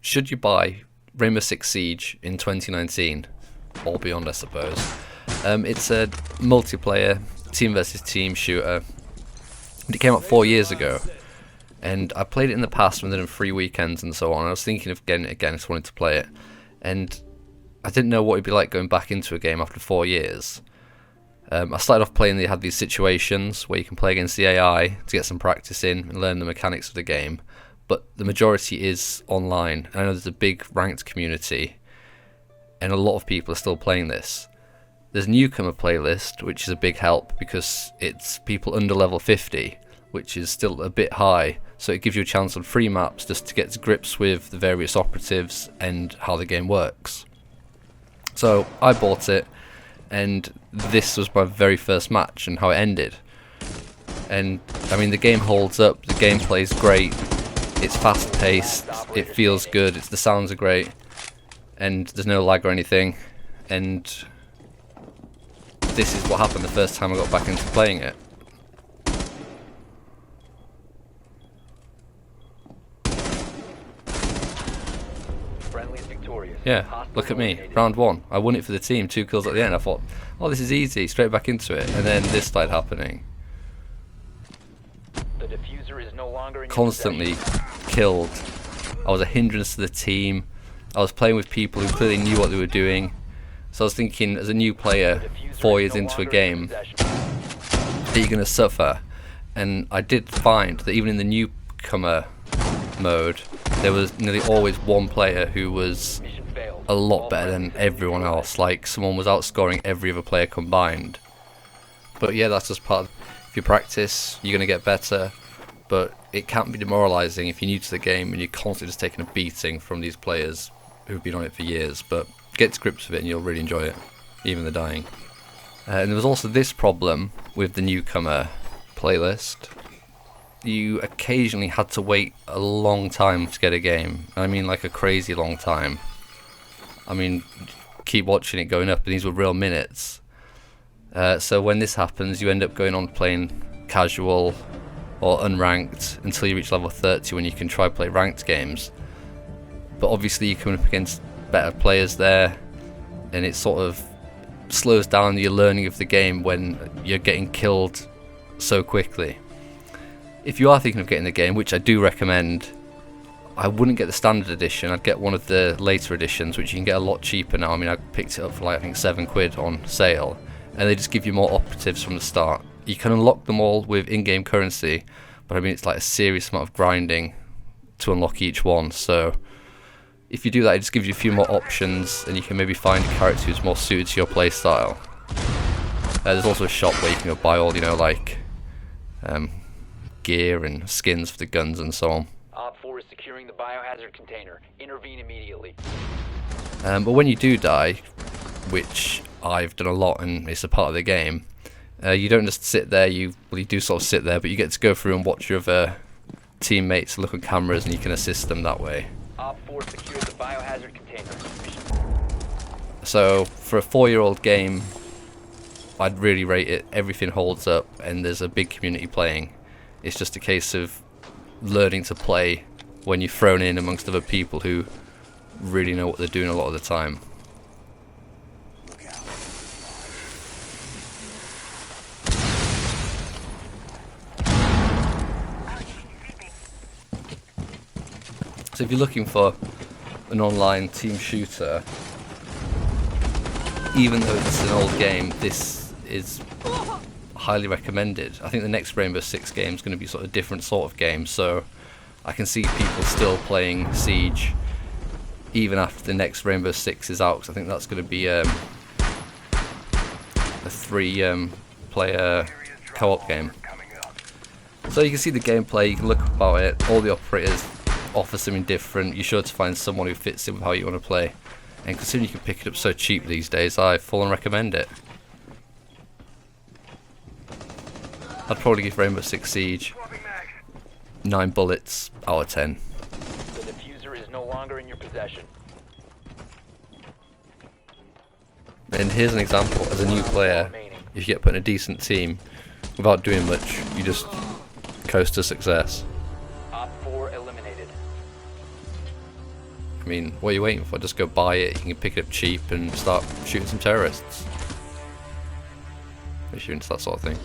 should you buy Rainbow Six Siege in 2019 or beyond, I suppose? It's a multiplayer team versus team shooter. It came out 4 years ago, and I played it in the past when they did free weekends and so on. I was thinking of getting it again, I just wanted to play it, and I didn't know what it'd be like going back into a game after 4 years. I started off playing, they had these situations where you can play against the AI to get some practice in and learn the mechanics of the game, but the majority is online. I know there's a big ranked community, and a lot of people are still playing this. There's a newcomer playlist, which is a big help because it's people under level 50, which is still a bit high, so it gives you a chance on free maps just to get to grips with the various operatives and how the game works. So I bought it, and this was my very first match and how it ended. And I mean, the game holds up, the gameplay is great, it's fast paced, it feels good, the sounds are great, and there's no lag or anything, and this is what happened the first time I got back into playing it. Yeah, look at me, round 1. I won it for the team, 2 kills at the end. I thought, oh, this is easy, straight back into it. And then this started happening. The diffuser is no longer in Constantly killed. I was a hindrance to the team. I was playing with people who clearly knew what they were doing. So I was thinking, as a new player, 4 years into a game, are you going to suffer? And I did find that even in the newcomer mode, there was nearly always one player who was a lot better than everyone else. Like, someone was outscoring every other player combined. But yeah, that's just part of, if you practice, you're going to get better. But it can be demoralising if you're new to the game and you're constantly just taking a beating from these players who've been on it for years. But get to grips with it and you'll really enjoy it, even the dying. And there was also this problem with the newcomer playlist. You occasionally had to wait a long time to get a game. I mean, like a crazy long time. I mean, keep watching it going up, and these were real minutes. So when this happens, you end up going on playing casual or unranked until you reach level 30, when you can try play ranked games. But obviously you're coming up against better players there, and it sort of slows down your learning of the game when you're getting killed so quickly. If you are thinking of getting the game, which I do recommend, I wouldn't get the standard edition. I'd get one of the later editions, which you can get a lot cheaper now. I mean, I picked it up for like, I think £7 on sale, and they just give you more operatives from the start. You can unlock them all with in-game currency, but I mean, it's like a serious amount of grinding to unlock each one. So if you do that, it just gives you a few more options, and you can maybe find a character who's more suited to your playstyle. There's also a shop where you can go buy all, you know, like gear and skins for the guns and so on. Op 4 is securing the biohazard container. Intervene immediately. But when you do die, which I've done a lot and it's a part of the game, you don't just sit there, you do sort of sit there, but you get to go through and watch your other teammates look at cameras, and you can assist them that way. Op 4 secured the biohazard container. So for a 4-year-old game, I'd really rate it. Everything holds up, and there's a big community playing. It's just a case of learning to play when you're thrown in amongst other people who really know what they're doing a lot of the time. So if you're looking for an online team shooter, even though it's an old game, this is highly recommended. I think the next Rainbow Six game is going to be sort of a different sort of game, so I can see people still playing Siege even after the next Rainbow Six is out, because I think that's going to be a 3-player co-op game. So you can see the gameplay, you can look about it, all the operators offer something different. You're sure to find someone who fits in with how you want to play, and considering you can pick it up so cheap these days, I full on recommend it. I'd probably give Rainbow Six Siege 9 bullets out of 10. The diffuser is no longer in your possession. And here's an example, as a new player, if you get put in a decent team, without doing much, you just coast to success. Op 4 eliminated. mean, what are you waiting for? Just go buy it, you can pick it up cheap and start shooting some terrorists. Shooting that sort of thing.